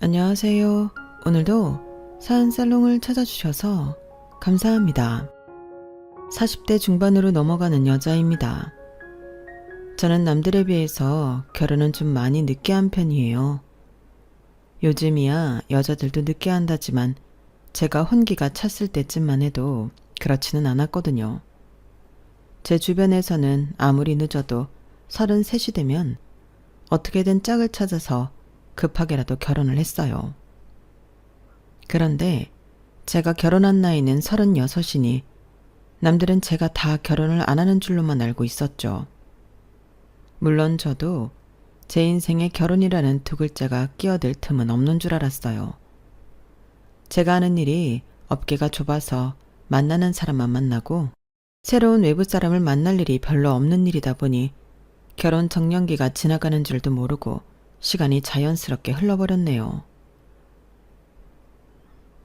안녕하세요. 오늘도 사연살롱을 찾아주셔서 감사합니다. 40대 중반으로 넘어가는 여자입니다. 저는 남들에 비해서 결혼은 좀 많이 늦게 한 편이에요. 요즘이야 여자들도 늦게 한다지만 제가 혼기가 찼을 때쯤만 해도 그렇지는 않았거든요. 제 주변에서는 아무리 늦어도 33이 되면 어떻게든 짝을 찾아서 급하게라도 결혼을 했어요. 그런데 제가 결혼한 나이는 36이니 남들은 제가 다 결혼을 안 하는 줄로만 알고 있었죠. 물론 저도 제 인생에 결혼이라는 두 글자가 끼어들 틈은 없는 줄 알았어요. 제가 하는 일이 업계가 좁아서 만나는 사람만 만나고 새로운 외부 사람을 만날 일이 별로 없는 일이다 보니 결혼 정년기가 지나가는 줄도 모르고 시간이 자연스럽게 흘러버렸네요.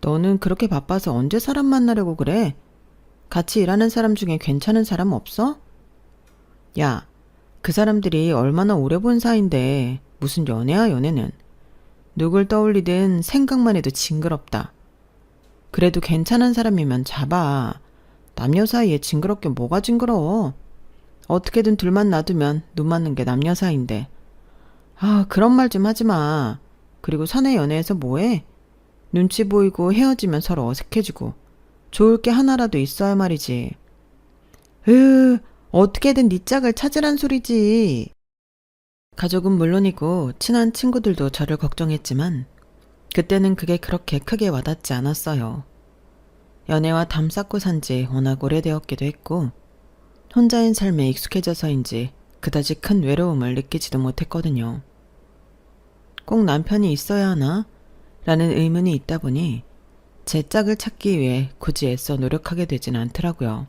너는 그렇게 바빠서 언제 사람 만나려고 그래? 같이 일하는 사람 중에 괜찮은 사람 없어? 야, 그 사람들이 얼마나 오래 본 사이인데 무슨 연애야 연애는. 누굴 떠올리든 생각만 해도 징그럽다. 그래도 괜찮은 사람이면 잡아. 남녀 사이에 징그럽게 뭐가 징그러워. 어떻게든 둘만 놔두면 눈 맞는 게 남녀 사이인데. 아, 그런 말 좀 하지 마. 그리고 사내 연애에서 뭐해? 눈치 보이고 헤어지면 서로 어색해지고 좋을 게 하나라도 있어야 말이지. 어떻게든 네 짝을 찾으란 소리지. 가족은 물론이고 친한 친구들도 저를 걱정했지만 그때는 그게 그렇게 크게 와닿지 않았어요. 연애와 담 쌓고 산 지 워낙 오래되었기도 했고 혼자인 삶에 익숙해져서인지 그다지 큰 외로움을 느끼지도 못했거든요. 꼭 남편이 있어야 하나? 라는 의문이 있다 보니 제 짝을 찾기 위해 굳이 애써 노력하게 되진 않더라고요.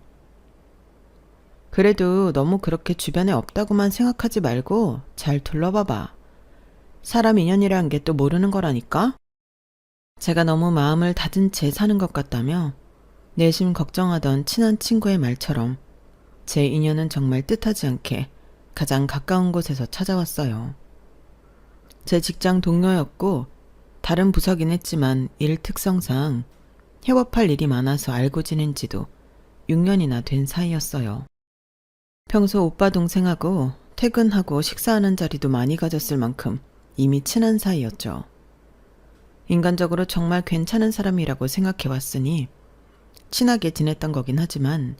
그래도 너무 그렇게 주변에 없다고만 생각하지 말고 잘 둘러봐봐. 사람 인연이란 게 또 모르는 거라니까? 제가 너무 마음을 다진 채 사는 것 같다며 내심 걱정하던 친한 친구의 말처럼 제 인연은 정말 뜻하지 않게 가장 가까운 곳에서 찾아왔어요. 제 직장 동료였고 다른 부서긴 했지만 일 특성상 협업할 일이 많아서 알고 지낸 지도 6년이나 된 사이였어요. 평소 오빠 동생하고 퇴근하고 식사하는 자리도 많이 가졌을 만큼 이미 친한 사이였죠. 인간적으로 정말 괜찮은 사람이라고 생각해왔으니 친하게 지냈던 거긴 하지만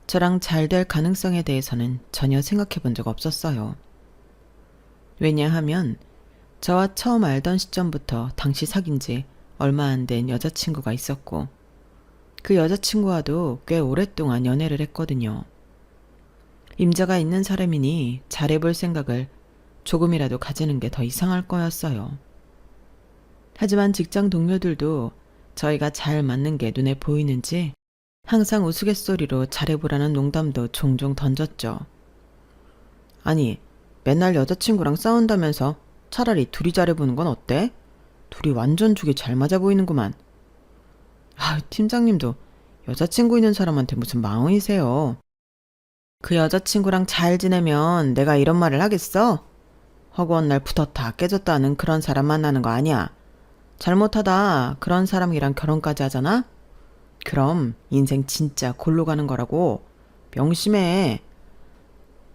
저랑 잘 될 가능성에 대해서는 전혀 생각해본 적 없었어요. 왜냐하면 저와 처음 알던 시점부터 당시 사귄 지 얼마 안 된 여자친구가 있었고 그 여자친구와도 꽤 오랫동안 연애를 했거든요. 임자가 있는 사람이니 잘해볼 생각을 조금이라도 가지는 게 더 이상할 거였어요. 하지만 직장 동료들도 저희가 잘 맞는 게 눈에 보이는지 항상 우스갯소리로 잘해보라는 농담도 종종 던졌죠. 아니, 맨날 여자친구랑 싸운다면서 차라리 둘이 잘해보는 건 어때? 둘이 완전 죽이 잘 맞아 보이는구만. 아, 팀장님도 여자친구 있는 사람한테 무슨 망언이세요. 그 여자친구랑 잘 지내면 내가 이런 말을 하겠어? 허구한 날 붙었다 깨졌다는 그런 사람 만나는 거 아니야. 잘못하다 그런 사람이랑 결혼까지 하잖아? 그럼 인생 진짜 골로 가는 거라고. 명심해.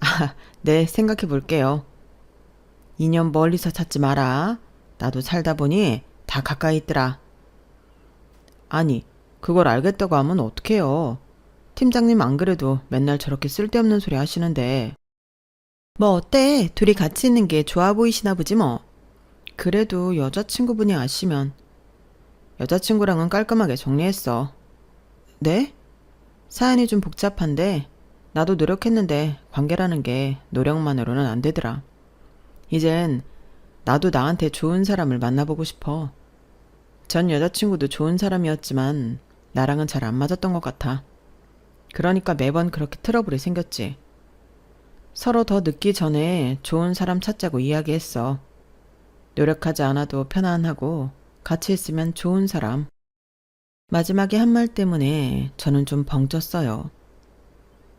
아, 네, 생각해 볼게요. 인연 멀리서 찾지 마라. 나도 살다 보니 다 가까이 있더라. 아니, 그걸 알겠다고 하면 어떡해요. 팀장님 안 그래도 맨날 저렇게 쓸데없는 소리 하시는데. 뭐 어때? 둘이 같이 있는 게 좋아 보이시나 보지 뭐. 그래도 여자친구분이 아시면. 여자친구랑은 깔끔하게 정리했어. 네? 사연이 좀 복잡한데 나도 노력했는데 관계라는 게 노력만으로는 안 되더라. 이젠 나도 나한테 좋은 사람을 만나보고 싶어. 전 여자친구도 좋은 사람이었지만 나랑은 잘 안 맞았던 것 같아. 그러니까 매번 그렇게 트러블이 생겼지. 서로 더 늦기 전에 좋은 사람 찾자고 이야기했어. 노력하지 않아도 편안하고 같이 있으면 좋은 사람. 마지막에 한 말 때문에 저는 좀 벙쪘어요.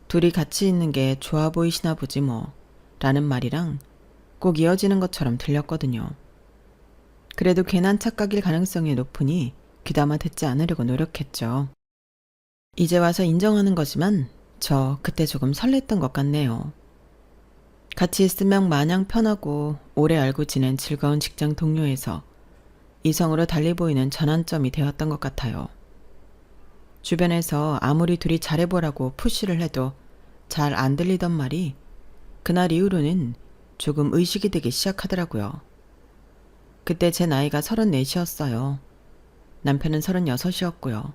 둘이 같이 있는 게 좋아 보이시나 보지 뭐 라는 말이랑 꼭 이어지는 것처럼 들렸거든요. 그래도 괜한 착각일 가능성이 높으니 귀담아 듣지 않으려고 노력했죠. 이제 와서 인정하는 거지만 저 그때 조금 설렜던 것 같네요. 같이 있으면 마냥 편하고 오래 알고 지낸 즐거운 직장 동료에서 이성으로 달리 보이는 전환점이 되었던 것 같아요. 주변에서 아무리 둘이 잘해보라고 푸시를 해도 잘 안 들리던 말이 그날 이후로는 조금 의식이 되기 시작하더라고요. 그때 제 나이가 34이었어요. 남편은 36이었고요.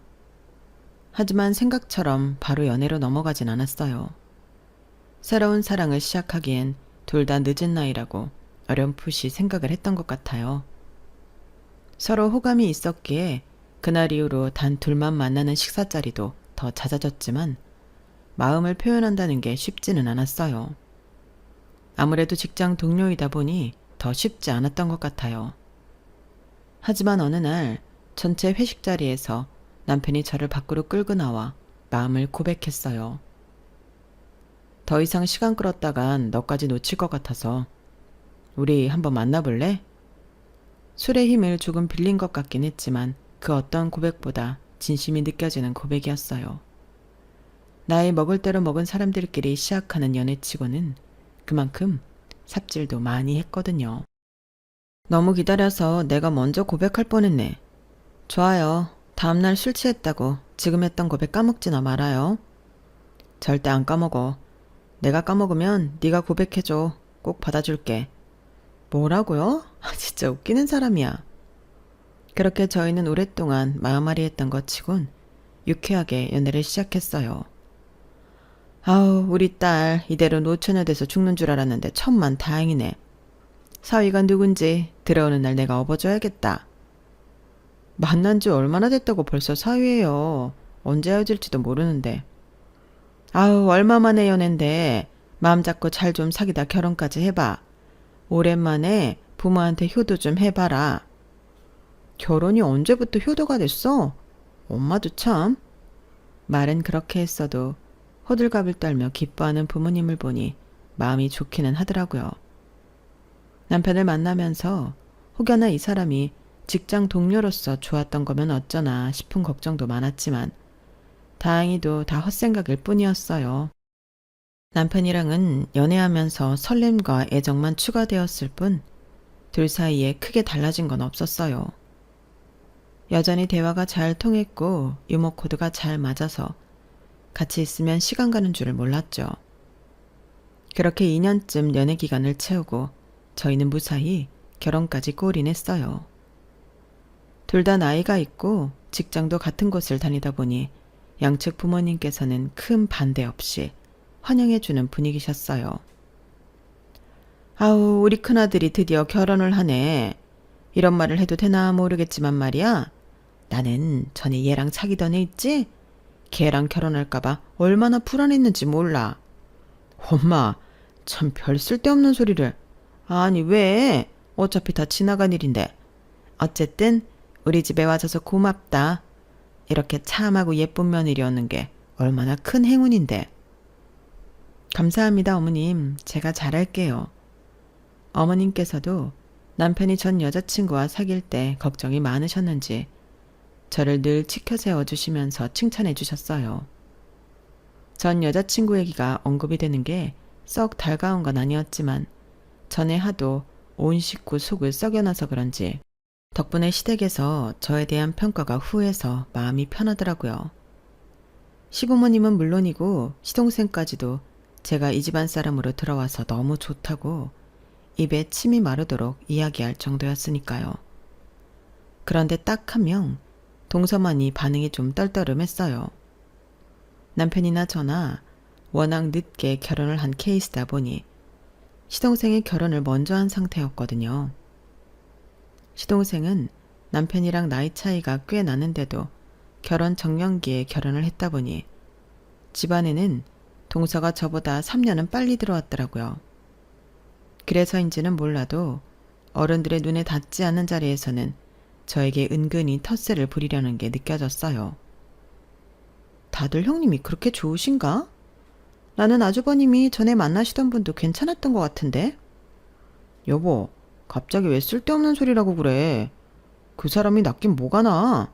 하지만 생각처럼 바로 연애로 넘어가진 않았어요. 새로운 사랑을 시작하기엔 둘 다 늦은 나이라고 어렴풋이 생각을 했던 것 같아요. 서로 호감이 있었기에 그날 이후로 단 둘만 만나는 식사 자리도 더 잦아졌지만 마음을 표현한다는 게 쉽지는 않았어요. 아무래도 직장 동료이다 보니 더 쉽지 않았던 것 같아요. 하지만 어느 날 전체 회식 자리에서 남편이 저를 밖으로 끌고 나와 마음을 고백했어요. 더 이상 시간 끌었다간 너까지 놓칠 것 같아서 우리 한번 만나볼래? 술의 힘을 조금 빌린 것 같긴 했지만 그 어떤 고백보다 진심이 느껴지는 고백이었어요. 나이 먹을 대로 먹은 사람들끼리 시작하는 연애치고는 그만큼 삽질도 많이 했거든요. 너무 기다려서 내가 먼저 고백할 뻔했네. 좋아요. 다음날 술 취했다고 지금 했던 고백 까먹지나 말아요. 절대 안 까먹어. 내가 까먹으면 네가 고백해줘. 꼭 받아줄게. 뭐라고요? 진짜 웃기는 사람이야. 그렇게 저희는 오랫동안 마음앓이 했던 것 치곤 유쾌하게 연애를 시작했어요. 아우, 우리 딸 이대로 노처녀 돼서 죽는 줄 알았는데 천만 다행이네. 사위가 누군지 들어오는 날 내가 업어줘야겠다. 만난 지 얼마나 됐다고 벌써 사위예요. 언제 헤어질지도 모르는데. 아우, 얼마 만에 연애인데 마음 잡고 잘 좀 사귀다 결혼까지 해봐. 오랜만에 부모한테 효도 좀 해봐라. 결혼이 언제부터 효도가 됐어? 엄마도 참. 말은 그렇게 했어도 호들갑을 떨며 기뻐하는 부모님을 보니 마음이 좋기는 하더라고요. 남편을 만나면서 혹여나 이 사람이 직장 동료로서 좋았던 거면 어쩌나 싶은 걱정도 많았지만 다행히도 다 헛생각일 뿐이었어요. 남편이랑은 연애하면서 설렘과 애정만 추가되었을 뿐 둘 사이에 크게 달라진 건 없었어요. 여전히 대화가 잘 통했고 유머 코드가 잘 맞아서 같이 있으면 시간 가는 줄을 몰랐죠. 그렇게 2년쯤 연애 기간을 채우고 저희는 무사히 결혼까지 골인했어요. 둘 다 나이가 있고 직장도 같은 곳을 다니다 보니 양측 부모님께서는 큰 반대 없이 환영해주는 분위기셨어요. 아우, 우리 큰아들이 드디어 결혼을 하네. 이런 말을 해도 되나 모르겠지만 말이야. 나는 전에 얘랑 사귀던 애 있지? 걔랑 결혼할까봐 얼마나 불안했는지 몰라. 엄마, 참 별 쓸데없는 소리를. 아니 왜? 어차피 다 지나간 일인데. 어쨌든 우리 집에 와줘서 고맙다. 이렇게 참하고 예쁜 며느리였는 게 얼마나 큰 행운인데. 감사합니다, 어머님. 제가 잘할게요. 어머님께서도 남편이 전 여자친구와 사귈 때 걱정이 많으셨는지 저를 늘 치켜 세워주시면서 칭찬해 주셨어요. 전 여자친구 얘기가 언급이 되는 게 썩 달가운 건 아니었지만 전에 하도 온 식구 속을 썩여놔서 그런지 덕분에 시댁에서 저에 대한 평가가 후해서 마음이 편하더라고요. 시부모님은 물론이고 시동생까지도 제가 이 집안 사람으로 들어와서 너무 좋다고 입에 침이 마르도록 이야기할 정도였으니까요. 그런데 딱 한 명 동서만이 반응이 좀 떨떠름했어요. 남편이나 저나 워낙 늦게 결혼을 한 케이스다 보니 시동생이 결혼을 먼저 한 상태였거든요. 시동생은 남편이랑 나이 차이가 꽤 나는데도 결혼 정년기에 결혼을 했다 보니 집안에는 동서가 저보다 3년은 빨리 들어왔더라고요. 그래서인지는 몰라도 어른들의 눈에 닿지 않는 자리에서는 저에게 은근히 텃세를 부리려는 게 느껴졌어요. 다들 형님이 그렇게 좋으신가? 나는 아주버님이 전에 만나시던 분도 괜찮았던 것 같은데? 여보, 갑자기 왜 쓸데없는 소리라고 그래? 그 사람이 낫긴 뭐가 나?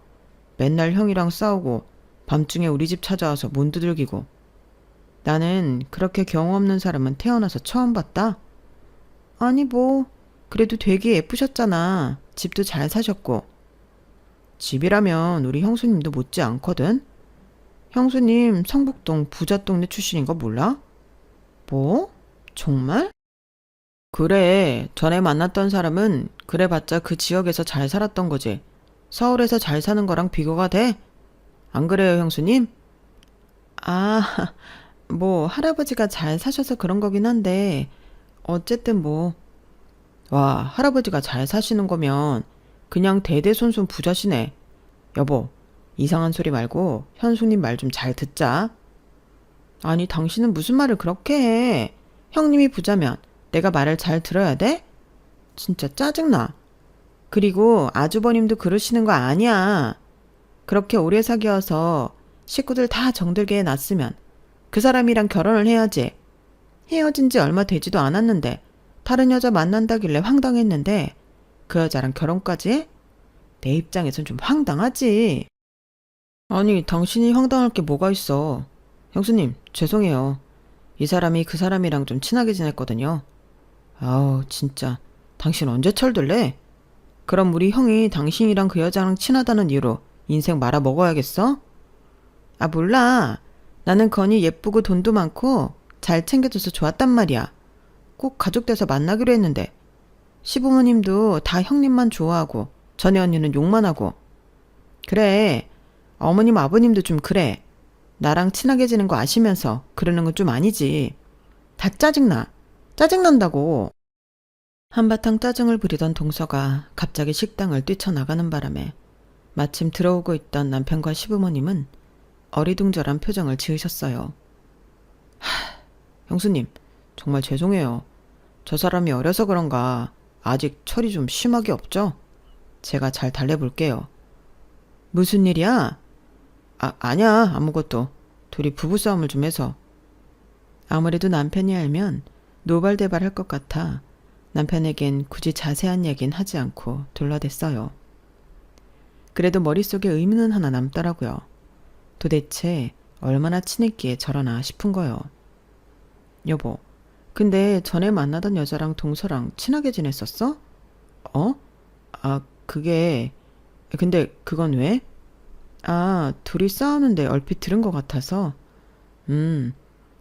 맨날 형이랑 싸우고 밤중에 우리 집 찾아와서 문 두들기고. 나는 그렇게 경우 없는 사람은 태어나서 처음 봤다. 아니 뭐 그래도 되게 예쁘셨잖아. 집도 잘 사셨고. 집이라면 우리 형수님도 못지 않거든. 형수님 성북동 부자 동네 출신인 거 몰라? 뭐? 정말? 그래, 전에 만났던 사람은 그래봤자 그 지역에서 잘 살았던 거지. 서울에서 잘 사는 거랑 비교가 돼? 안 그래요, 형수님? 아, 뭐 할아버지가 잘 사셔서 그런 거긴 한데 어쨌든 뭐. 와, 할아버지가 잘 사시는 거면 그냥 대대손손 부자시네. 여보, 이상한 소리 말고 현수님 말 좀 잘 듣자. 아니, 당신은 무슨 말을 그렇게 해? 형님이 부자면 내가 말을 잘 들어야 돼? 진짜 짜증나. 그리고 아주버님도 그러시는 거 아니야. 그렇게 오래 사귀어서 식구들 다 정들게 해놨으면 그 사람이랑 결혼을 해야지. 헤어진 지 얼마 되지도 않았는데 다른 여자 만난다길래 황당했는데 그 여자랑 결혼까지 해? 내 입장에선 좀 황당하지. 아니, 당신이 황당할 게 뭐가 있어. 형수님, 죄송해요. 이 사람이 그 사람이랑 좀 친하게 지냈거든요. 아우, 진짜. 당신 언제 철들래? 그럼 우리 형이 당신이랑 그 여자랑 친하다는 이유로 인생 말아먹어야겠어? 아, 몰라. 나는 건이 예쁘고 돈도 많고 잘 챙겨줘서 좋았단 말이야. 꼭 가족 돼서 만나기로 했는데 시부모님도 다 형님만 좋아하고 전애 언니는 욕만 하고. 그래, 어머님 아버님도 좀 그래. 나랑 친하게 지는 거 아시면서 그러는 건 좀 아니지. 다 짜증나. 짜증난다고. 한바탕 짜증을 부리던 동서가 갑자기 식당을 뛰쳐나가는 바람에 마침 들어오고 있던 남편과 시부모님은 어리둥절한 표정을 지으셨어요. 형수님, 정말 죄송해요. 저 사람이 어려서 그런가 아직 철이 좀 심하게 없죠? 제가 잘 달래볼게요. 무슨 일이야? 아니야, 아무것도. 둘이 부부싸움을 좀 해서. 아무래도 남편이 알면 노발대발할 것 같아 남편에겐 굳이 자세한 얘긴 하지 않고 둘러댔어요. 그래도 머릿속에 의문은 하나 남더라고요. 도대체 얼마나 친했기에 저러나 싶은 거요. 여보, 근데 전에 만나던 여자랑 동서랑 친하게 지냈었어? 어? 그게... 근데 그건 왜? 둘이 싸우는데 얼핏 들은 것 같아서.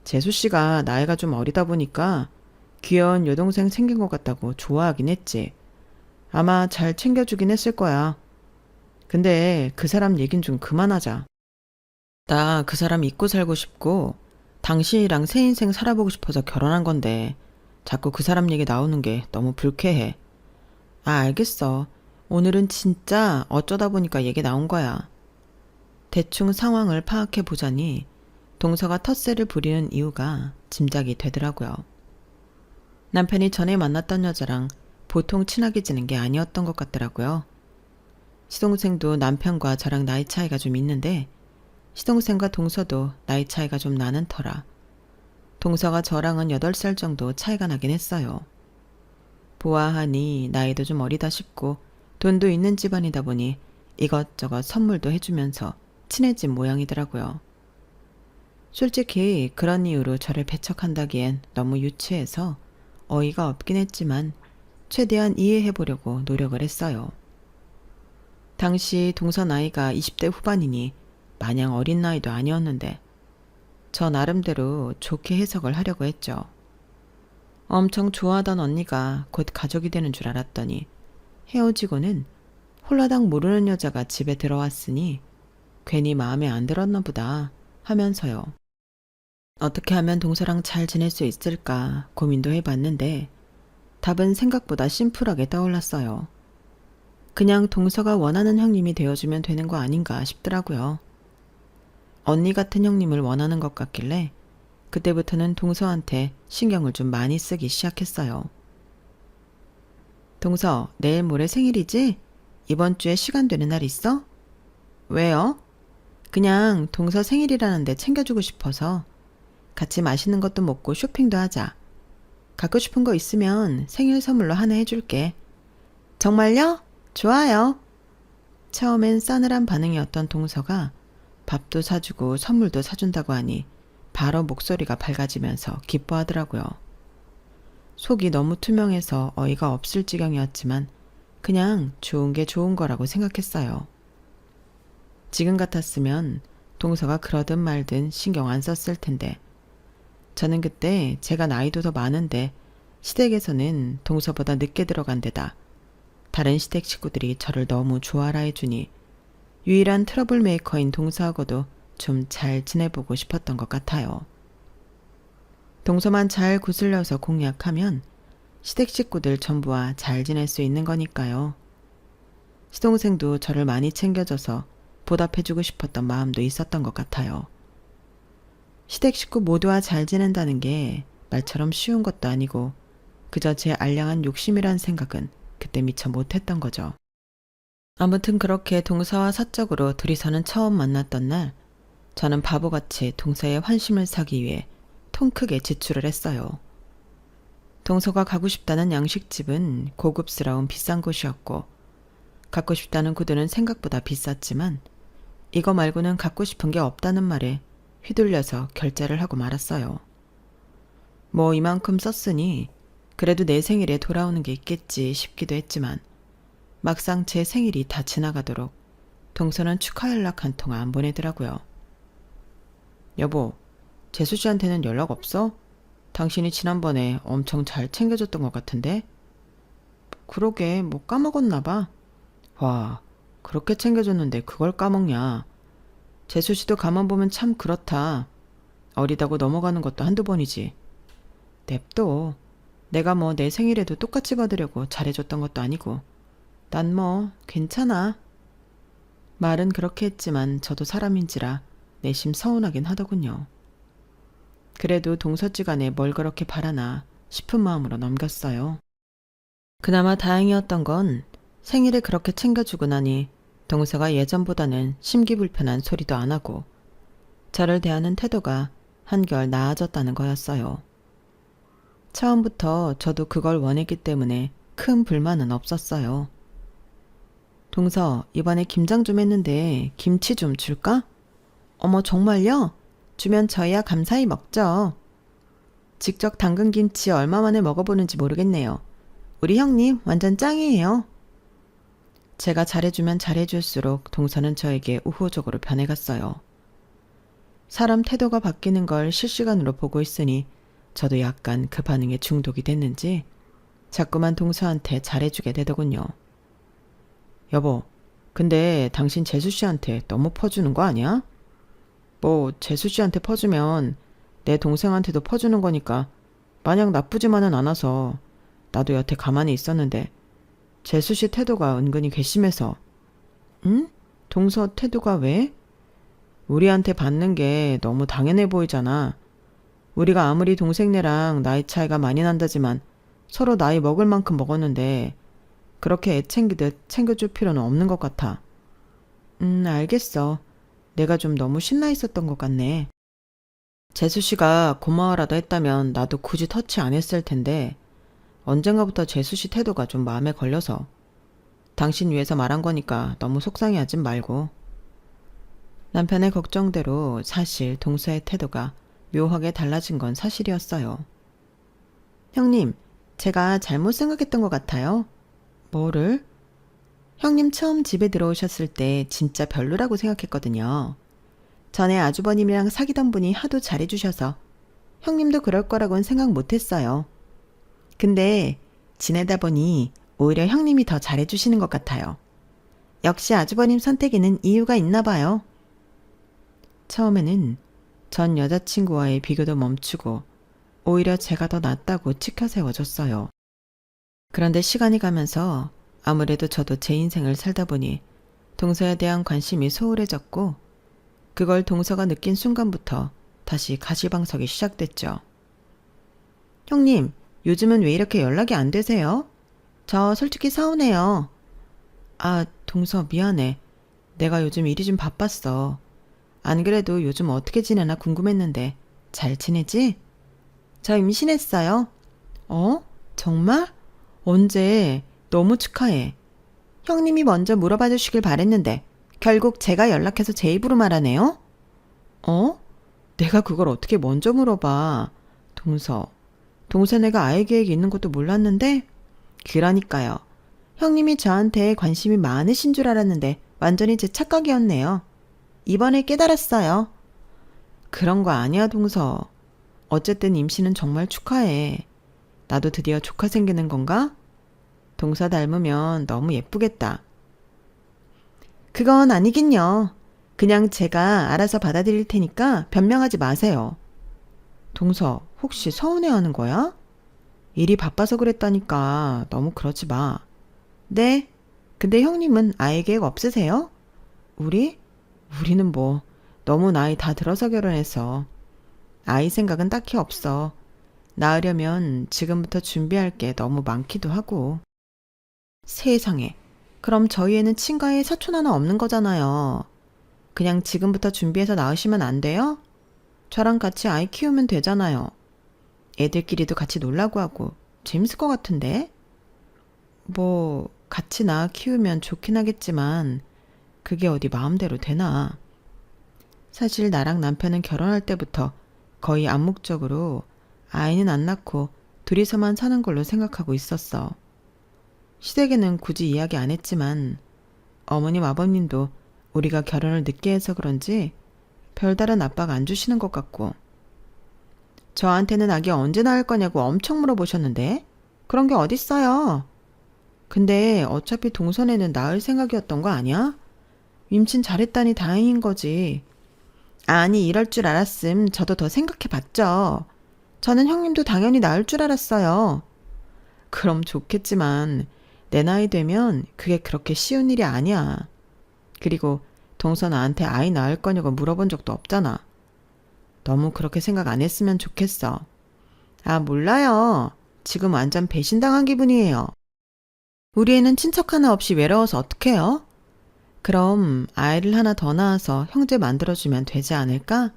재수씨가 나이가 좀 어리다 보니까 귀여운 여동생 생긴 것 같다고 좋아하긴 했지. 아마 잘 챙겨주긴 했을 거야. 근데 그 사람 얘긴 좀 그만하자. 나 그 사람 잊고 살고 싶고 당신이랑 새 인생 살아보고 싶어서 결혼한 건데 자꾸 그 사람 얘기 나오는 게 너무 불쾌해. 알겠어. 오늘은 진짜 어쩌다 보니까 얘기 나온 거야. 대충 상황을 파악해 보자니 동서가 텃세를 부리는 이유가 짐작이 되더라고요. 남편이 전에 만났던 여자랑 보통 친하게 지낸 게 아니었던 것 같더라고요. 시동생도 남편과 저랑 나이 차이가 좀 있는데 시동생과 동서도 나이 차이가 좀 나는 터라 동서가 저랑은 8살 정도 차이가 나긴 했어요. 보아하니 나이도 좀 어리다 싶고 돈도 있는 집안이다 보니 이것저것 선물도 해주면서 친해진 모양이더라고요. 솔직히 그런 이유로 저를 배척한다기엔 너무 유치해서 어이가 없긴 했지만 최대한 이해해보려고 노력을 했어요. 당시 동서 나이가 20대 후반이니 마냥 어린 나이도 아니었는데 저 나름대로 좋게 해석을 하려고 했죠. 엄청 좋아하던 언니가 곧 가족이 되는 줄 알았더니 헤어지고는 홀라당 모르는 여자가 집에 들어왔으니 괜히 마음에 안 들었나 보다 하면서요. 어떻게 하면 동서랑 잘 지낼 수 있을까 고민도 해봤는데 답은 생각보다 심플하게 떠올랐어요. 그냥 동서가 원하는 형님이 되어주면 되는 거 아닌가 싶더라고요. 언니 같은 형님을 원하는 것 같길래 그때부터는 동서한테 신경을 좀 많이 쓰기 시작했어요. 동서, 내일 모레 생일이지? 이번 주에 시간 되는 날 있어? 왜요? 그냥 동서 생일이라는데 챙겨주고 싶어서. 같이 맛있는 것도 먹고 쇼핑도 하자. 갖고 싶은 거 있으면 생일 선물로 하나 해줄게. 정말요? 좋아요. 처음엔 싸늘한 반응이었던 동서가 밥도 사주고 선물도 사준다고 하니 바로 목소리가 밝아지면서 기뻐하더라고요. 속이 너무 투명해서 어이가 없을 지경이었지만 그냥 좋은 게 좋은 거라고 생각했어요. 지금 같았으면 동서가 그러든 말든 신경 안 썼을 텐데 저는 그때 제가 나이도 더 많은데 시댁에서는 동서보다 늦게 들어간 데다 다른 시댁 식구들이 저를 너무 좋아라 해주니 유일한 트러블 메이커인 동서하고도 좀 잘 지내보고 싶었던 것 같아요. 동서만 잘 구슬려서 공략하면 시댁 식구들 전부와 잘 지낼 수 있는 거니까요. 시동생도 저를 많이 챙겨줘서 보답해주고 싶었던 마음도 있었던 것 같아요. 시댁 식구 모두와 잘 지낸다는 게 말처럼 쉬운 것도 아니고 그저 제 알량한 욕심이란 생각은 그때 미처 못했던 거죠. 아무튼 그렇게 동서와 사적으로 둘이서는 처음 만났던 날 저는 바보같이 동서의 환심을 사기 위해 통 크게 지출을 했어요. 동서가 가고 싶다는 양식집은 고급스러운 비싼 곳이었고 갖고 싶다는 구두는 생각보다 비쌌지만 이거 말고는 갖고 싶은 게 없다는 말에 휘둘려서 결제를 하고 말았어요. 뭐 이만큼 썼으니 그래도 내 생일에 돌아오는 게 있겠지 싶기도 했지만 막상 제 생일이 다 지나가도록 동서는 축하 연락 한 통 안 보내더라고요. 여보, 재수 씨한테는 연락 없어? 당신이 지난번에 엄청 잘 챙겨줬던 것 같은데? 그러게 뭐 까먹었나 봐. 와, 그렇게 챙겨줬는데 그걸 까먹냐. 재수 씨도 가만 보면 참 그렇다. 어리다고 넘어가는 것도 한두 번이지. 냅둬. 내가 뭐 내 생일에도 똑같이 받으려고 잘해줬던 것도 아니고. 난 뭐 괜찮아. 말은 그렇게 했지만 저도 사람인지라 내심 서운하긴 하더군요. 그래도 동서지간에 뭘 그렇게 바라나 싶은 마음으로 넘겼어요. 그나마 다행이었던 건 생일에 그렇게 챙겨주고 나니 동서가 예전보다는 심기불편한 소리도 안 하고 저를 대하는 태도가 한결 나아졌다는 거였어요. 처음부터 저도 그걸 원했기 때문에 큰 불만은 없었어요. 동서, 이번에 김장 좀 했는데 김치 좀 줄까? 어머, 정말요? 주면 저희야 감사히 먹죠. 직접 담근 김치 얼마 만에 먹어보는지 모르겠네요. 우리 형님 완전 짱이에요. 제가 잘해주면 잘해줄수록 동서는 저에게 우호적으로 변해갔어요. 사람 태도가 바뀌는 걸 실시간으로 보고 있으니 저도 약간 그 반응에 중독이 됐는지 자꾸만 동서한테 잘해주게 되더군요. 여보, 근데 당신 재수씨한테 너무 퍼주는 거 아니야? 뭐 재수씨한테 퍼주면 내 동생한테도 퍼주는 거니까 마냥 나쁘지만은 않아서 나도 여태 가만히 있었는데 재수씨 태도가 은근히 괘씸해서. 응? 동서 태도가 왜? 우리한테 받는 게 너무 당연해 보이잖아. 우리가 아무리 동생네랑 나이 차이가 많이 난다지만 서로 나이 먹을 만큼 먹었는데 그렇게 애 챙기듯 챙겨줄 필요는 없는 것 같아. 알겠어. 내가 좀 너무 신나 있었던 것 같네. 재수씨가 고마워라도 했다면 나도 굳이 터치 안 했을 텐데 언젠가부터 재수씨 태도가 좀 마음에 걸려서 당신 위해서 말한 거니까 너무 속상해하진 말고. 남편의 걱정대로 사실 동서의 태도가 묘하게 달라진 건 사실이었어요. 형님, 제가 잘못 생각했던 것 같아요. 뭐를? 형님 처음 집에 들어오셨을 때 진짜 별로라고 생각했거든요. 전에 아주버님이랑 사귀던 분이 하도 잘해주셔서 형님도 그럴 거라고는 생각 못했어요. 근데 지내다 보니 오히려 형님이 더 잘해주시는 것 같아요. 역시 아주버님 선택에는 이유가 있나 봐요. 처음에는 전 여자친구와의 비교도 멈추고 오히려 제가 더 낫다고 치켜 세워줬어요. 그런데 시간이 가면서 아무래도 저도 제 인생을 살다 보니 동서에 대한 관심이 소홀해졌고 그걸 동서가 느낀 순간부터 다시 가시방석이 시작됐죠. 형님, 요즘은 왜 이렇게 연락이 안 되세요? 저 솔직히 서운해요. 아, 동서 미안해. 내가 요즘 일이 좀 바빴어. 안 그래도 요즘 어떻게 지내나 궁금했는데 잘 지내지? 저 임신했어요. 어? 정말? 언제? 너무 축하해. 형님이 먼저 물어봐 주시길 바랬는데 결국 제가 연락해서 제 입으로 말하네요? 어? 내가 그걸 어떻게 먼저 물어봐. 동서 아이 계획이 있는 것도 몰랐는데? 그러니까요. 형님이 저한테 관심이 많으신 줄 알았는데 완전히 제 착각이었네요. 이번에 깨달았어요. 그런 거 아니야, 동서. 어쨌든 임신은 정말 축하해. 나도 드디어 조카 생기는 건가? 동서 닮으면 너무 예쁘겠다. 그건 아니긴요. 그냥 제가 알아서 받아들일 테니까 변명하지 마세요. 동서, 혹시 서운해하는 거야? 일이 바빠서 그랬다니까 너무 그러지 마. 네? 근데 형님은 아이 계획 없으세요? 우리는 뭐 너무 나이 다 들어서 결혼해서 아이 생각은 딱히 없어. 낳으려면 지금부터 준비할 게 너무 많기도 하고. 세상에. 그럼 저희 애는 친가에 사촌 하나 없는 거잖아요. 그냥 지금부터 준비해서 낳으시면 안 돼요? 저랑 같이 아이 키우면 되잖아요. 애들끼리도 같이 놀라고 하고 재밌을 것 같은데? 뭐 같이 낳아 키우면 좋긴 하겠지만 그게 어디 마음대로 되나. 사실 나랑 남편은 결혼할 때부터 거의 암묵적으로 아이는 안 낳고 둘이서만 사는 걸로 생각하고 있었어. 시댁에는 굳이 이야기 안 했지만 어머님 아버님도 우리가 결혼을 늦게 해서 그런지 별다른 압박 안 주시는 것 같고. 저한테는 아기 언제 낳을 거냐고 엄청 물어보셨는데 그런 게 어딨어요. 근데 어차피 동선에는 낳을 생각이었던 거 아니야? 임신 잘했다니 다행인 거지. 아니 이럴 줄 알았음 저도 더 생각해봤죠. 저는 형님도 당연히 낳을 줄 알았어요. 그럼 좋겠지만 내 나이 되면 그게 그렇게 쉬운 일이 아니야. 그리고 동서 나한테 아이 낳을 거냐고 물어본 적도 없잖아. 너무 그렇게 생각 안 했으면 좋겠어. 아, 몰라요. 지금 완전 배신당한 기분이에요. 우리 애는 친척 하나 없이 외로워서 어떡해요? 그럼 아이를 하나 더 낳아서 형제 만들어주면 되지 않을까?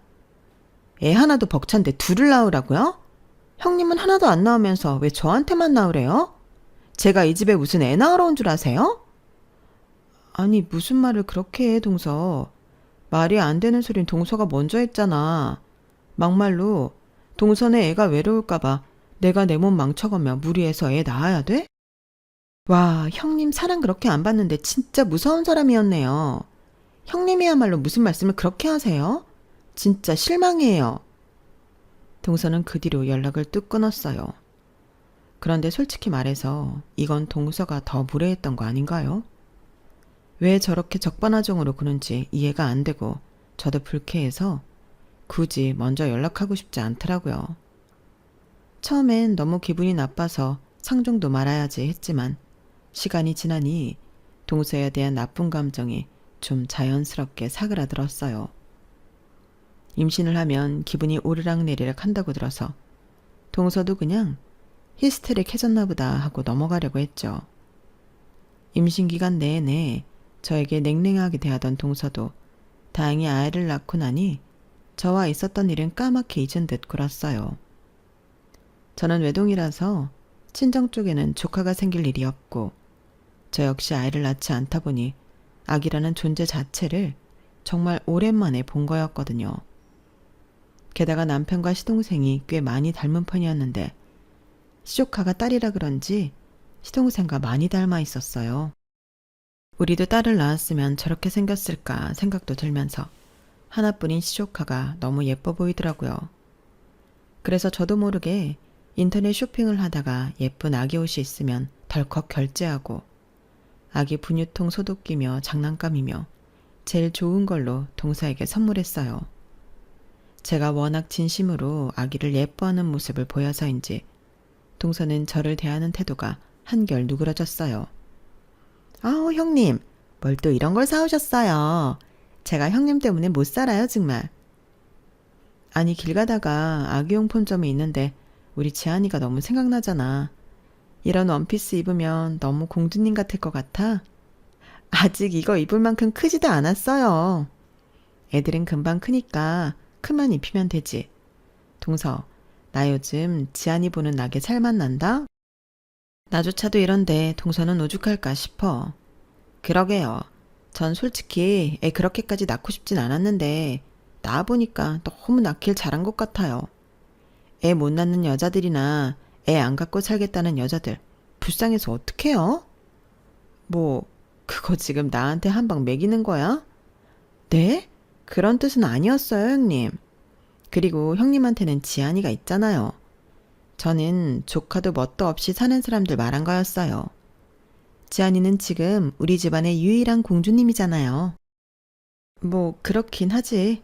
애 하나도 벅찬데 둘을 낳으라고요? 형님은 하나도 안 낳으면서 왜 저한테만 낳으래요? 제가 이 집에 무슨 애 낳으러 온 줄 아세요? 아니 무슨 말을 그렇게 해, 동서. 말이 안 되는 소린 동서가 먼저 했잖아. 막말로 동선에 애가 외로울까봐 내가 내 몸 망쳐가며 무리해서 애 낳아야 돼? 와, 형님 사랑 그렇게 안 받는데 진짜 무서운 사람이었네요. 형님이야말로 무슨 말씀을 그렇게 하세요? 진짜 실망이에요. 동서는 그 뒤로 연락을 뚝 끊었어요. 그런데 솔직히 말해서 이건 동서가 더 무례했던 거 아닌가요? 왜 저렇게 적반하장으로 구는지 이해가 안 되고 저도 불쾌해서 굳이 먼저 연락하고 싶지 않더라고요. 처음엔 너무 기분이 나빠서 상종도 말아야지 했지만 시간이 지나니 동서에 대한 나쁜 감정이 좀 자연스럽게 사그라들었어요. 임신을 하면 기분이 오르락내리락 한다고 들어서 동서도 그냥 히스테릭해졌나 보다 하고 넘어가려고 했죠. 임신 기간 내내 저에게 냉랭하게 대하던 동서도 다행히 아이를 낳고 나니 저와 있었던 일은 까맣게 잊은 듯 굴었어요. 저는 외동이라서 친정 쪽에는 조카가 생길 일이 없고 저 역시 아이를 낳지 않다 보니 아기라는 존재 자체를 정말 오랜만에 본 거였거든요. 게다가 남편과 시동생이 꽤 많이 닮은 편이었는데 시조카가 딸이라 그런지 시동생과 많이 닮아 있었어요. 우리도 딸을 낳았으면 저렇게 생겼을까 생각도 들면서 하나뿐인 시조카가 너무 예뻐 보이더라고요. 그래서 저도 모르게 인터넷 쇼핑을 하다가 예쁜 아기 옷이 있으면 덜컥 결제하고 아기 분유통 소독기며 장난감이며 제일 좋은 걸로 동서에게 선물했어요. 제가 워낙 진심으로 아기를 예뻐하는 모습을 보여서인지 동서는 저를 대하는 태도가 한결 누그러졌어요. 아우 형님, 뭘 또 이런 걸 사오셨어요. 제가 형님 때문에 못 살아요 정말. 아니 길 가다가 아기용품점이 있는데 우리 지안이가 너무 생각나잖아. 이런 원피스 입으면 너무 공주님 같을 것 같아. 아직 이거 입을 만큼 크지도 않았어요. 애들은 금방 크니까 크면 입히면 되지. 동서, 나 요즘 지안이 보는 낙에 살만 난다? 나조차도 이런데 동서는 오죽할까 싶어. 그러게요. 전 솔직히 애 그렇게까지 낳고 싶진 않았는데 낳아보니까 너무 낳길 잘한 것 같아요. 애 못 낳는 여자들이나 애 안 갖고 살겠다는 여자들 불쌍해서 어떡해요? 뭐 그거 지금 나한테 한 방 먹이는 거야? 네? 그런 뜻은 아니었어요, 형님. 그리고 형님한테는 지안이가 있잖아요. 저는 조카도 뭣도 없이 사는 사람들 말한 거였어요. 지안이는 지금 우리 집안의 유일한 공주님이잖아요. 뭐 그렇긴 하지.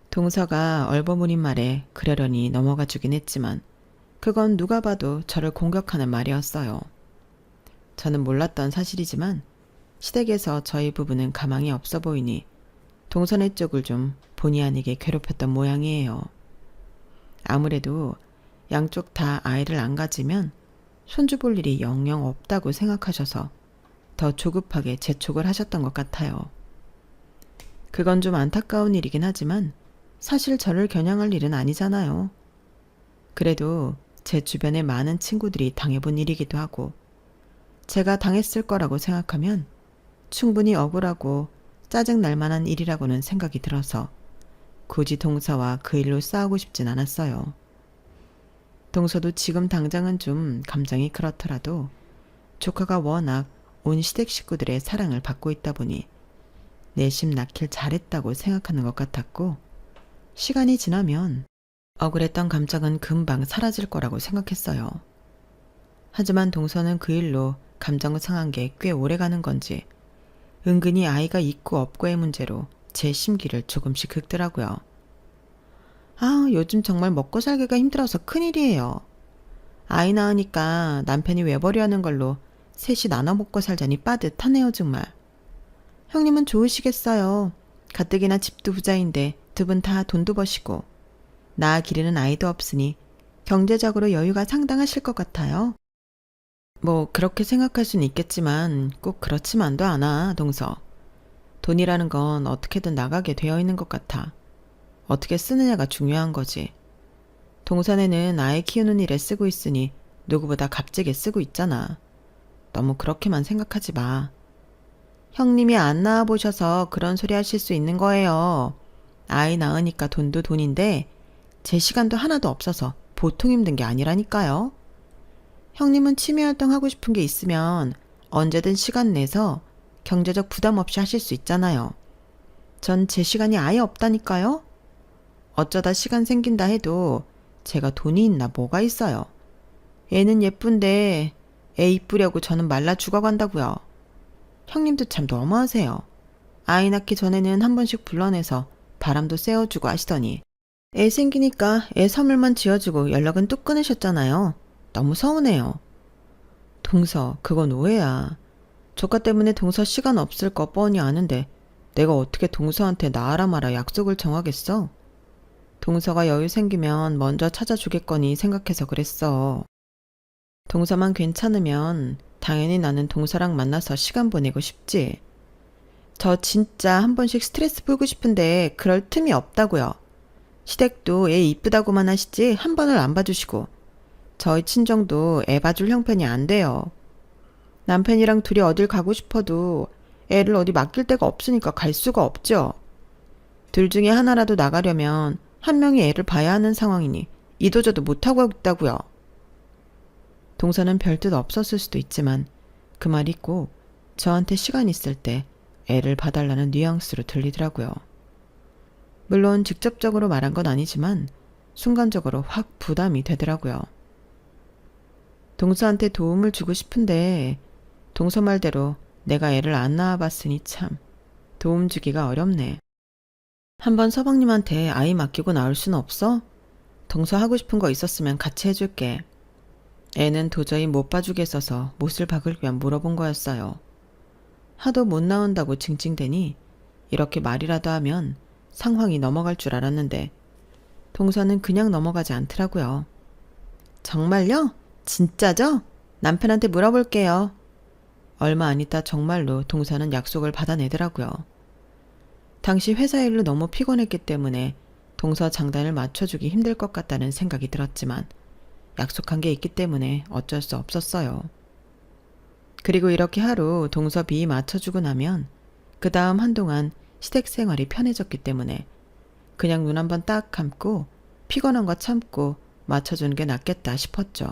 동서가 얼버무린 말에 그러려니 넘어가 주긴 했지만 그건 누가 봐도 저를 공격하는 말이었어요. 저는 몰랐던 사실이지만 시댁에서 저희 부부는 가망이 없어 보이니 동선의 쪽을 좀 본의 아니게 괴롭혔던 모양이에요. 아무래도 양쪽 다 아이를 안 가지면 손주 볼 일이 영영 없다고 생각하셔서 더 조급하게 재촉을 하셨던 것 같아요. 그건 좀 안타까운 일이긴 하지만 사실 저를 겨냥할 일은 아니잖아요. 그래도 제 주변에 많은 친구들이 당해본 일이기도 하고 제가 당했을 거라고 생각하면 충분히 억울하고 짜증날 만한 일이라고는 생각이 들어서 굳이 동서와 그 일로 싸우고 싶진 않았어요. 동서도 지금 당장은 좀 감정이 그렇더라도 조카가 워낙 온 시댁 식구들의 사랑을 받고 있다 보니 내심 낳길 잘했다고 생각하는 것 같았고 시간이 지나면 억울했던 감정은 금방 사라질 거라고 생각했어요. 하지만 동서는 그 일로 감정 상한 게 꽤 오래 가는 건지 은근히 아이가 있고 없고의 문제로 제 심기를 조금씩 긁더라고요. 아, 요즘 정말 먹고 살기가 힘들어서 큰일이에요. 아이 낳으니까 남편이 외벌이 하는 걸로 셋이 나눠 먹고 살자니 빠듯하네요, 정말. 형님은 좋으시겠어요. 가뜩이나 집도 부자인데 두 분 다 돈도 버시고 낳아 기르는 아이도 없으니 경제적으로 여유가 상당하실 것 같아요. 뭐 그렇게 생각할 수는 있겠지만 꼭 그렇지만도 않아, 동서. 돈이라는 건 어떻게든 나가게 되어 있는 것 같아. 어떻게 쓰느냐가 중요한 거지. 동산에는 아이 키우는 일에 쓰고 있으니 누구보다 값지게 쓰고 있잖아. 너무 그렇게만 생각하지 마. 형님이 안 낳아보셔서 그런 소리 하실 수 있는 거예요. 아이 낳으니까 돈도 돈인데 제 시간도 하나도 없어서 보통 힘든 게 아니라니까요. 형님은 취미활동 하고 싶은 게 있으면 언제든 시간 내서 경제적 부담 없이 하실 수 있잖아요. 전 제 시간이 아예 없다니까요. 어쩌다 시간 생긴다 해도 제가 돈이 있나 뭐가 있어요. 애는 예쁜데 애 이쁘려고 저는 말라 죽어간다고요. 형님도 참 너무하세요. 아이 낳기 전에는 한 번씩 불러내서 바람도 쐬어주고 하시더니 애 생기니까 애 선물만 지어주고 연락은 뚝 끊으셨잖아요. 너무 서운해요. 동서, 그건 오해야. 조카 때문에 동서 시간 없을 거 뻔히 아는데 내가 어떻게 동서한테 나아라 마라 약속을 정하겠어? 동서가 여유 생기면 먼저 찾아주겠거니 생각해서 그랬어. 동서만 괜찮으면 당연히 나는 동서랑 만나서 시간 보내고 싶지. 저 진짜 한 번씩 스트레스 풀고 싶은데 그럴 틈이 없다고요. 시댁도 애 이쁘다고만 하시지 한 번을 안 봐주시고 저희 친정도 애 봐줄 형편이 안 돼요. 남편이랑 둘이 어딜 가고 싶어도 애를 어디 맡길 데가 없으니까 갈 수가 없죠. 둘 중에 하나라도 나가려면 한 명이 애를 봐야 하는 상황이니 이도저도 못하고 있다고요. 동서는 별뜻 없었을 수도 있지만 그 말이 꼭 저한테 시간 있을 때 애를 봐달라는 뉘앙스로 들리더라고요. 물론 직접적으로 말한 건 아니지만 순간적으로 확 부담이 되더라고요. 동서한테 도움을 주고 싶은데 동서 말대로 내가 애를 안 낳아봤으니 참 도움 주기가 어렵네. 한번 서방님한테 아이 맡기고 나올 순 없어? 동서 하고 싶은 거 있었으면 같이 해줄게. 애는 도저히 못 봐주겠어서 못을 박을 겸 물어본 거였어요. 하도 못 나온다고 징징대니 이렇게 말이라도 하면 상황이 넘어갈 줄 알았는데 동서는 그냥 넘어가지 않더라고요. 정말요? 진짜죠? 남편한테 물어볼게요. 얼마 안 있다 정말로 동서는 약속을 받아내더라고요. 당시 회사 일로 너무 피곤했기 때문에 동서 장단을 맞춰주기 힘들 것 같다는 생각이 들었지만 약속한 게 있기 때문에 어쩔 수 없었어요. 그리고 이렇게 하루 동서 비위 맞춰주고 나면 그 다음 한동안 시댁 생활이 편해졌기 때문에 그냥 눈 한번 딱 감고 피곤한 거 참고 맞춰주는 게 낫겠다 싶었죠.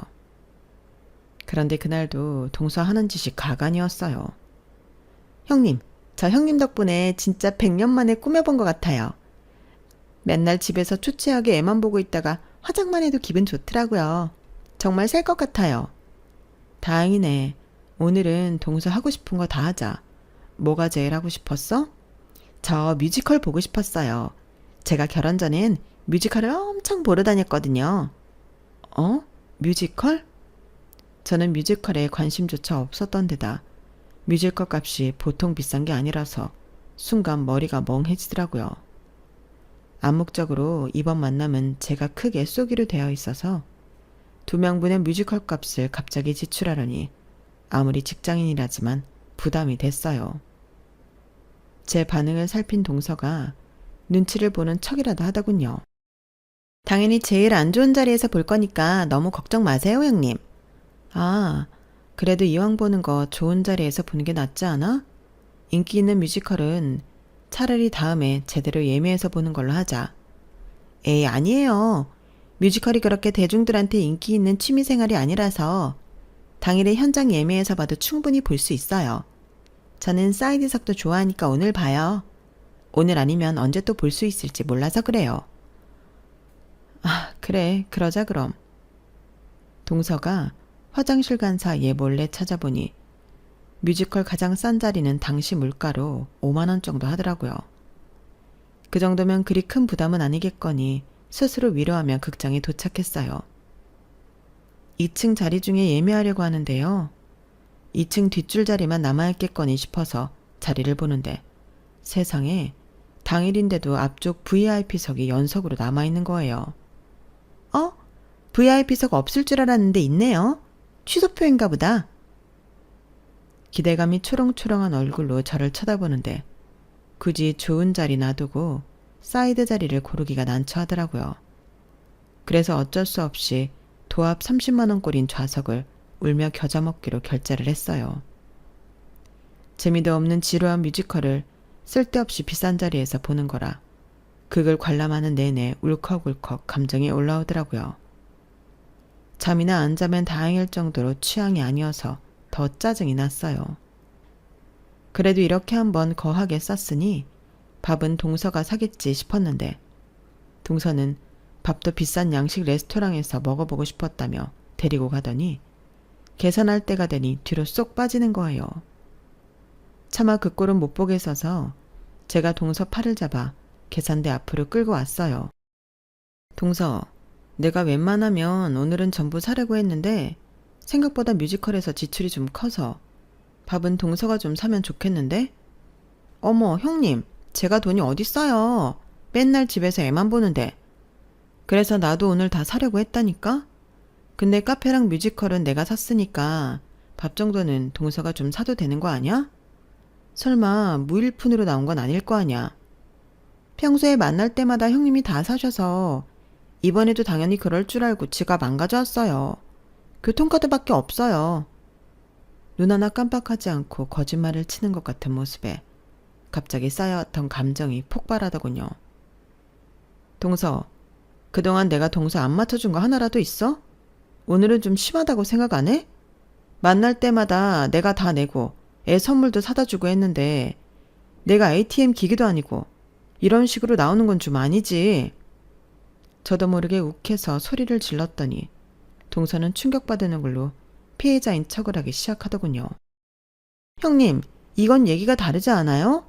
그런데 그날도 동서 하는 짓이 가관이었어요. 형님, 저 형님 덕분에 진짜 100년 만에 꾸며본 것 같아요. 맨날 집에서 초췌하게 애만 보고 있다가 화장만 해도 기분 좋더라고요. 정말 살 것 같아요. 다행이네. 오늘은 동서 하고 싶은 거 다 하자. 뭐가 제일 하고 싶었어? 저 뮤지컬 보고 싶었어요. 제가 결혼 전엔 뮤지컬을 엄청 보러 다녔거든요. 어? 뮤지컬? 저는 뮤지컬에 관심조차 없었던 데다 뮤지컬 값이 보통 비싼 게 아니라서 순간 머리가 멍해지더라고요. 암묵적으로 이번 만남은 제가 크게 쏘기로 되어 있어서 2명분의 뮤지컬 값을 갑자기 지출하려니 아무리 직장인이라지만 부담이 됐어요. 제 반응을 살핀 동서가 눈치를 보는 척이라도 하더군요. 당연히 제일 안 좋은 자리에서 볼 거니까 너무 걱정 마세요, 형님. 아, 그래도 이왕 보는 거 좋은 자리에서 보는 게 낫지 않아? 인기 있는 뮤지컬은 차라리 다음에 제대로 예매해서 보는 걸로 하자. 에이, 아니에요. 뮤지컬이 그렇게 대중들한테 인기 있는 취미생활이 아니라서 당일에 현장 예매해서 봐도 충분히 볼 수 있어요. 저는 사이드석도 좋아하니까 오늘 봐요. 오늘 아니면 언제 또 볼 수 있을지 몰라서 그래요. 아, 그래. 그러자 그럼. 동서가 화장실 간 사이에 몰래 찾아보니 뮤지컬 가장 싼 자리는 당시 물가로 5만 원 정도 하더라고요. 그 정도면 그리 큰 부담은 아니겠거니 스스로 위로하며 극장에 도착했어요. 2층 자리 중에 예매하려고 하는데요. 2층 뒷줄 자리만 남아있겠거니 싶어서 자리를 보는데 세상에 당일인데도 앞쪽 VIP석이 연석으로 남아있는 거예요. 어? VIP석 없을 줄 알았는데 있네요. 취소표인가 보다. 기대감이 초롱초롱한 얼굴로 저를 쳐다보는데 굳이 좋은 자리 놔두고 사이드 자리를 고르기가 난처하더라고요. 그래서 어쩔 수 없이 도합 30만 원꼴인 좌석을 울며 겨자 먹기로 결제를 했어요. 재미도 없는 지루한 뮤지컬을 쓸데없이 비싼 자리에서 보는 거라 그걸 관람하는 내내 울컥울컥 감정이 올라오더라고요. 잠이나 안 자면 다행일 정도로 취향이 아니어서 더 짜증이 났어요. 그래도 이렇게 한번 거하게 썼으니 밥은 동서가 사겠지 싶었는데 동서는 밥도 비싼 양식 레스토랑에서 먹어보고 싶었다며 데리고 가더니 계산할 때가 되니 뒤로 쏙 빠지는 거예요. 차마 그 꼴은 못 보겠어서 제가 동서 팔을 잡아 계산대 앞으로 끌고 왔어요. 동서, 내가 웬만하면 오늘은 전부 사려고 했는데 생각보다 뮤지컬에서 지출이 좀 커서 밥은 동서가 좀 사면 좋겠는데? 어머, 형님, 제가 돈이 어딨어요. 맨날 집에서 애만 보는데. 그래서 나도 오늘 다 사려고 했다니까? 근데 카페랑 뮤지컬은 내가 샀으니까 밥 정도는 동서가 좀 사도 되는 거 아니야? 설마 무일푼으로 나온 건 아닐 거 아니야. 평소에 만날 때마다 형님이 다 사셔서 이번에도 당연히 그럴 줄 알고 지갑 안 가져왔어요. 교통카드밖에 없어요. 눈 하나 깜빡하지 않고 거짓말을 치는 것 같은 모습에 갑자기 쌓여왔던 감정이 폭발하더군요. 동서, 그동안 내가 동서 안 맞춰준 거 하나라도 있어? 오늘은 좀 심하다고 생각 안 해? 만날 때마다 내가 다 내고 애 선물도 사다 주고 했는데 내가 ATM 기기도 아니고 이런 식으로 나오는 건 좀 아니지. 저도 모르게 욱해서 소리를 질렀더니 동서는 충격받은 걸로 피해자인 척을 하기 시작하더군요. 형님, 이건 얘기가 다르지 않아요?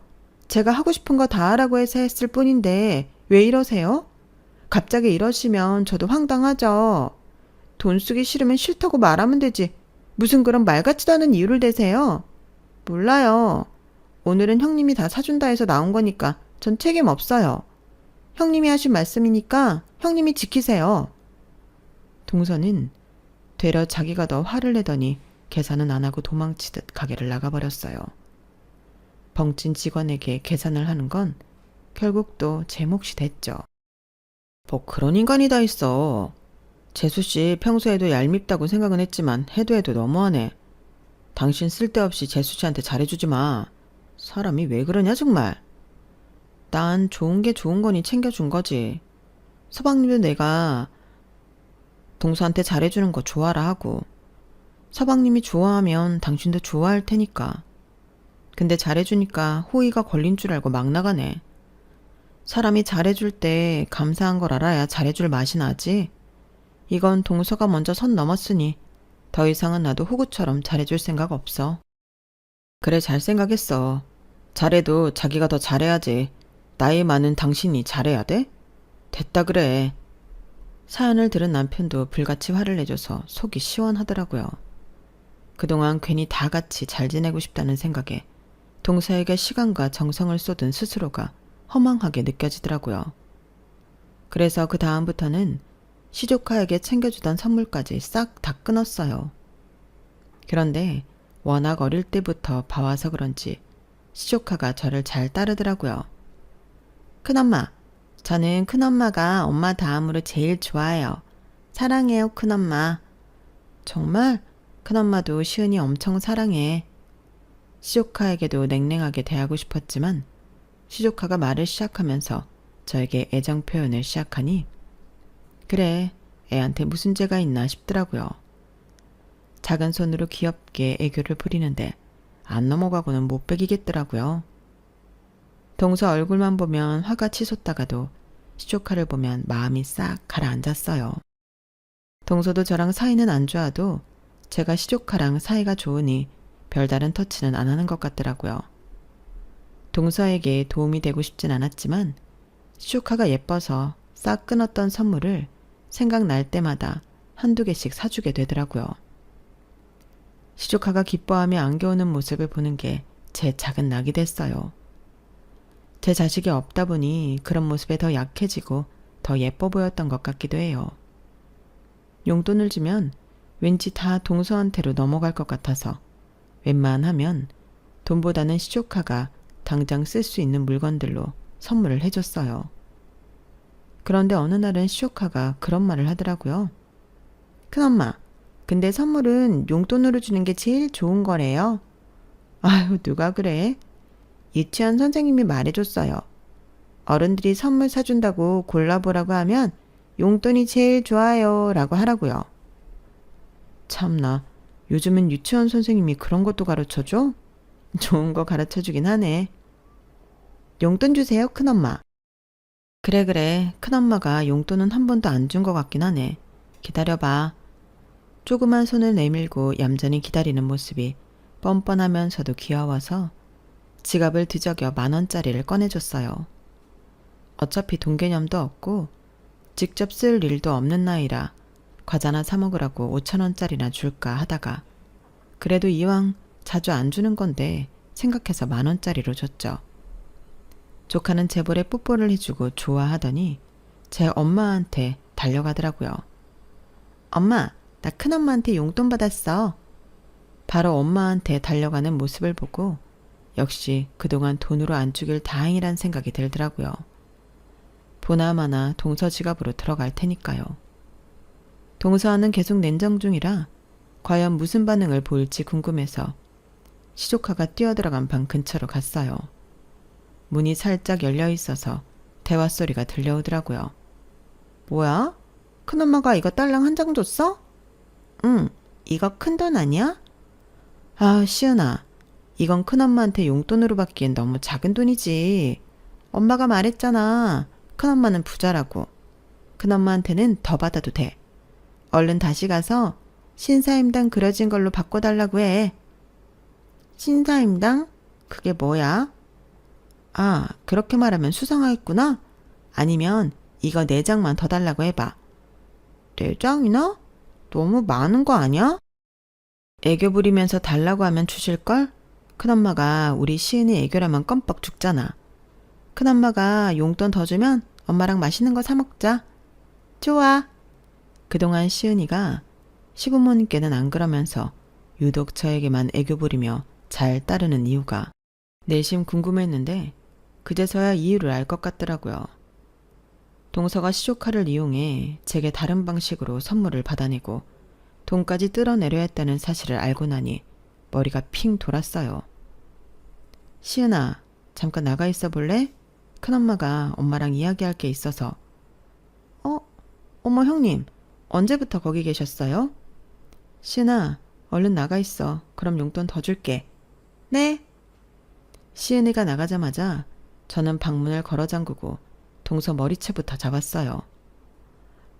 제가 하고 싶은 거 다 하라고 해서 했을 뿐인데 왜 이러세요? 갑자기 이러시면 저도 황당하죠. 돈 쓰기 싫으면 싫다고 말하면 되지. 무슨 그런 말 같지도 않은 이유를 대세요? 몰라요. 오늘은 형님이 다 사준다 해서 나온 거니까 전 책임 없어요. 형님이 하신 말씀이니까 형님이 지키세요. 동서는 되려 자기가 더 화를 내더니 계산은 안 하고 도망치듯 가게를 나가버렸어요. 벙찐 직원에게 계산을 하는 건 결국 또 제 몫이 됐죠. 뭐 그런 인간이 다 있어. 재수씨 평소에도 얄밉다고 생각은 했지만 해도 너무하네. 당신 쓸데없이 재수씨한테 잘해주지 마. 사람이 왜 그러냐 정말. 난 좋은 게 좋은 거니 챙겨준 거지. 서방님도 내가 동서한테 잘해주는 거 좋아라 하고, 서방님이 좋아하면 당신도 좋아할 테니까. 근데 잘해주니까 호의가 걸린 줄 알고 막 나가네. 사람이 잘해줄 때 감사한 걸 알아야 잘해줄 맛이 나지. 이건 동서가 먼저 선 넘었으니 더 이상은 나도 호구처럼 잘해줄 생각 없어. 그래, 잘 생각했어. 잘해도 자기가 더 잘해야지. 나이 많은 당신이 잘해야 돼? 됐다 그래. 사연을 들은 남편도 불같이 화를 내줘서 속이 시원하더라고요. 그동안 괜히 다 같이 잘 지내고 싶다는 생각에 동서에게 시간과 정성을 쏟은 스스로가 허망하게 느껴지더라고요. 그래서 그 다음부터는 시조카에게 챙겨주던 선물까지 싹 다 끊었어요. 그런데 워낙 어릴 때부터 봐와서 그런지 시조카가 저를 잘 따르더라고요. 큰엄마, 저는 큰엄마가 엄마 다음으로 제일 좋아해요. 사랑해요, 큰엄마. 정말? 큰엄마도 시은이 엄청 사랑해. 시조카에게도 냉랭하게 대하고 싶었지만 시조카가 말을 시작하면서 저에게 애정 표현을 시작하니 그래, 애한테 무슨 죄가 있나 싶더라고요. 작은 손으로 귀엽게 애교를 부리는데 안 넘어가고는 못 베기겠더라고요. 동서 얼굴만 보면 화가 치솟다가도 시조카를 보면 마음이 싹 가라앉았어요. 동서도 저랑 사이는 안 좋아도 제가 시조카랑 사이가 좋으니 별다른 터치는 안 하는 것 같더라고요. 동서에게 도움이 되고 싶진 않았지만 시조카가 예뻐서 싹 끊었던 선물을 생각날 때마다 한두 개씩 사주게 되더라고요. 시조카가 기뻐하며 안겨오는 모습을 보는 게 제 작은 낙이 됐어요. 제 자식이 없다 보니 그런 모습에 더 약해지고 더 예뻐 보였던 것 같기도 해요. 용돈을 주면 왠지 다 동서한테로 넘어갈 것 같아서 웬만하면 돈보다는 시조카가 당장 쓸 수 있는 물건들로 선물을 해줬어요. 그런데 어느 날은 시조카가 그런 말을 하더라고요. 큰엄마, 근데 선물은 용돈으로 주는 게 제일 좋은 거래요. 아유, 누가 그래? 유치원 선생님이 말해줬어요. 어른들이 선물 사준다고 골라보라고 하면 용돈이 제일 좋아요 라고 하라고요. 참나, 요즘은 유치원 선생님이 그런 것도 가르쳐줘? 좋은 거 가르쳐주긴 하네. 용돈 주세요, 큰엄마. 그래, 큰엄마가 용돈은 한 번도 안 준 것 같긴 하네. 기다려봐. 조그만 손을 내밀고 얌전히 기다리는 모습이 뻔뻔하면서도 귀여워서 지갑을 뒤적여 10,000원짜리를 꺼내줬어요. 어차피 돈 개념도 없고 직접 쓸 일도 없는 나이라 과자나 사 먹으라고 5,000원짜리나 줄까 하다가 그래도 이왕 자주 안 주는 건데 생각해서 10,000원짜리로 줬죠. 조카는 제 볼에 뽀뽀를 해주고 좋아하더니 제 엄마한테 달려가더라고요. 엄마, 나 큰엄마한테 용돈 받았어. 바로 엄마한테 달려가는 모습을 보고 역시 그동안 돈으로 안 주길 다행이란 생각이 들더라고요. 보나마나 동서 지갑으로 들어갈 테니까요. 동서와는 계속 냉정 중이라 과연 무슨 반응을 보일지 궁금해서 시조카가 뛰어들어간 방 근처로 갔어요. 문이 살짝 열려 있어서 대화 소리가 들려오더라고요. 뭐야? 큰엄마가 이거 딸랑 한 장 줬어? 응, 이거 큰돈 아니야? 아, 시은아, 이건 큰엄마한테 용돈으로 받기엔 너무 작은 돈이지. 엄마가 말했잖아. 큰엄마는 부자라고. 큰엄마한테는 더 받아도 돼. 얼른 다시 가서 신사임당 그려진 걸로 바꿔달라고 해. 신사임당? 그게 뭐야? 아, 그렇게 말하면 수상하겠구나. 아니면 이거 4장만 더 달라고 해봐. 4장이나? 너무 많은 거 아니야? 애교 부리면서 달라고 하면 주실걸? 큰엄마가 우리 시은이 애교라면 껌뻑 죽잖아. 큰엄마가 용돈 더 주면 엄마랑 맛있는 거 사 먹자. 좋아. 그동안 시은이가 시부모님께는 안 그러면서 유독 저에게만 애교 부리며 잘 따르는 이유가 내심 궁금했는데 그제서야 이유를 알 것 같더라고요. 동서가 시조카를 이용해 제게 다른 방식으로 선물을 받아내고 돈까지 뜯어내려 했다는 사실을 알고 나니 머리가 핑 돌았어요. 시은아, 잠깐 나가 있어 볼래? 큰엄마가 엄마랑 이야기할 게 있어서. 어머 형님, 언제부터 거기 계셨어요? 시은아, 얼른 나가 있어. 그럼 용돈 더 줄게. 네? 시은이가 나가자마자 저는 방문을 걸어 잠그고 동서 머리채부터 잡았어요.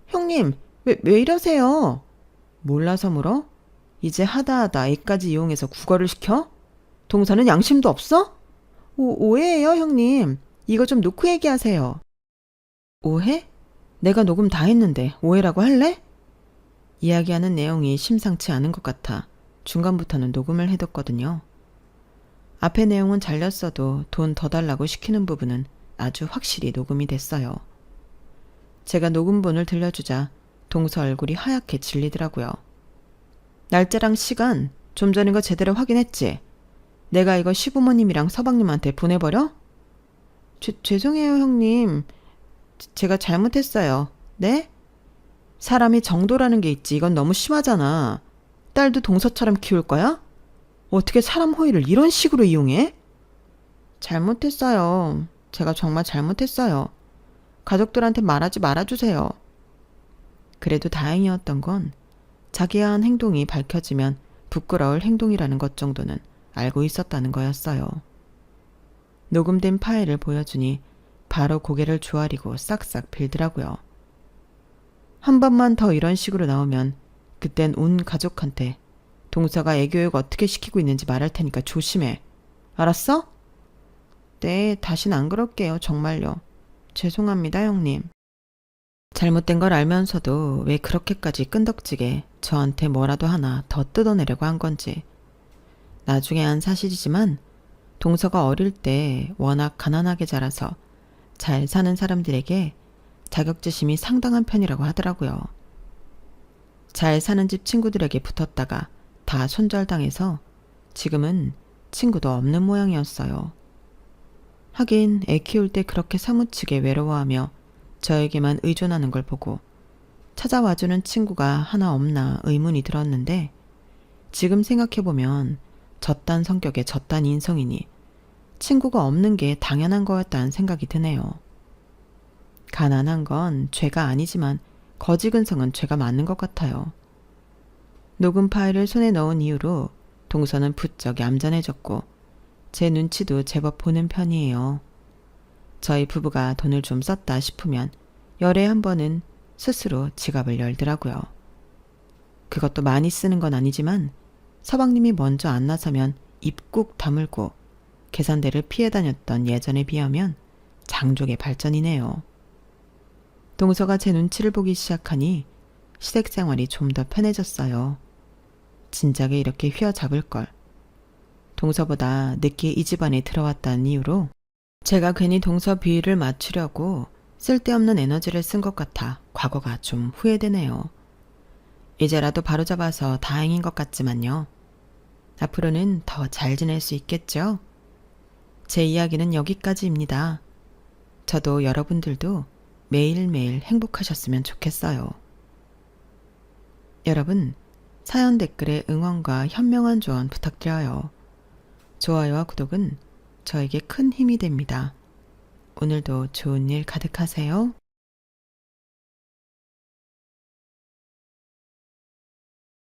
형님, 왜 이러세요? 몰라서 물어? 이제 하다하다 애까지 이용해서 국어를 시켜? 동서는 양심도 없어? 오해예요, 형님. 이거 좀 놓고 얘기하세요. 오해? 내가 녹음 다 했는데 오해라고 할래? 이야기하는 내용이 심상치 않은 것 같아 중간부터는 녹음을 해뒀거든요. 앞의 내용은 잘렸어도 돈 더 달라고 시키는 부분은 아주 확실히 녹음이 됐어요. 제가 녹음본을 들려주자 동서 얼굴이 하얗게 질리더라고요. 날짜랑 시간 좀 전인 거 제대로 확인했지? 내가 이거 시부모님이랑 서방님한테 보내버려? 죄송해요, 형님. 제가 잘못했어요. 네? 사람이 정도라는 게 있지. 이건 너무 심하잖아. 딸도 동서처럼 키울 거야? 어떻게 사람 호의를 이런 식으로 이용해? 잘못했어요. 제가 정말 잘못했어요. 가족들한테 말하지 말아주세요. 그래도 다행이었던 건 자기가 한 행동이 밝혀지면 부끄러울 행동이라는 것 정도는 알고 있었다는 거였어요. 녹음된 파일을 보여주니 바로 고개를 조아리고 싹싹 빌더라고요. 한 번만 더 이런 식으로 나오면 그땐 온 가족한테 동서가 애교육 어떻게 시키고 있는지 말할 테니까 조심해. 알았어? 네, 다신 안 그럴게요. 정말요. 죄송합니다, 형님. 잘못된 걸 알면서도 왜 그렇게까지 끈덕지게 저한테 뭐라도 하나 더 뜯어내려고 한 건지. 나중에 안 사실이지만 동서가 어릴 때 워낙 가난하게 자라서 잘 사는 사람들에게 자격지심이 상당한 편이라고 하더라고요. 잘 사는 집 친구들에게 붙었다가 다 손절당해서 지금은 친구도 없는 모양이었어요. 하긴 애 키울 때 그렇게 사무치게 외로워하며 저에게만 의존하는 걸 보고 찾아와주는 친구가 하나 없나 의문이 들었는데 지금 생각해보면 저딴 성격의 저딴 인성이니 친구가 없는 게 당연한 거였다는 생각이 드네요. 가난한 건 죄가 아니지만 거지근성은 죄가 맞는 것 같아요. 녹음 파일을 손에 넣은 이후로 동서는 부쩍 얌전해졌고 제 눈치도 제법 보는 편이에요. 저희 부부가 돈을 좀 썼다 싶으면 열에 한 번은 스스로 지갑을 열더라고요. 그것도 많이 쓰는 건 아니지만 서방님이 먼저 안 나서면 입 꾹 다물고 계산대를 피해 다녔던 예전에 비하면 장족의 발전이네요. 동서가 제 눈치를 보기 시작하니 시댁 생활이 좀 더 편해졌어요. 진작에 이렇게 휘어잡을 걸. 동서보다 늦게 이 집안에 들어왔다는 이유로 제가 괜히 동서 비위를 맞추려고 쓸데없는 에너지를 쓴 것 같아 과거가 좀 후회되네요. 이제라도 바로잡아서 다행인 것 같지만요. 앞으로는 더 잘 지낼 수 있겠죠? 제 이야기는 여기까지입니다. 저도 여러분들도 매일매일 행복하셨으면 좋겠어요. 여러분, 사연 댓글에 응원과 현명한 조언 부탁드려요. 좋아요와 구독은 저에게 큰 힘이 됩니다. 오늘도 좋은 일 가득하세요.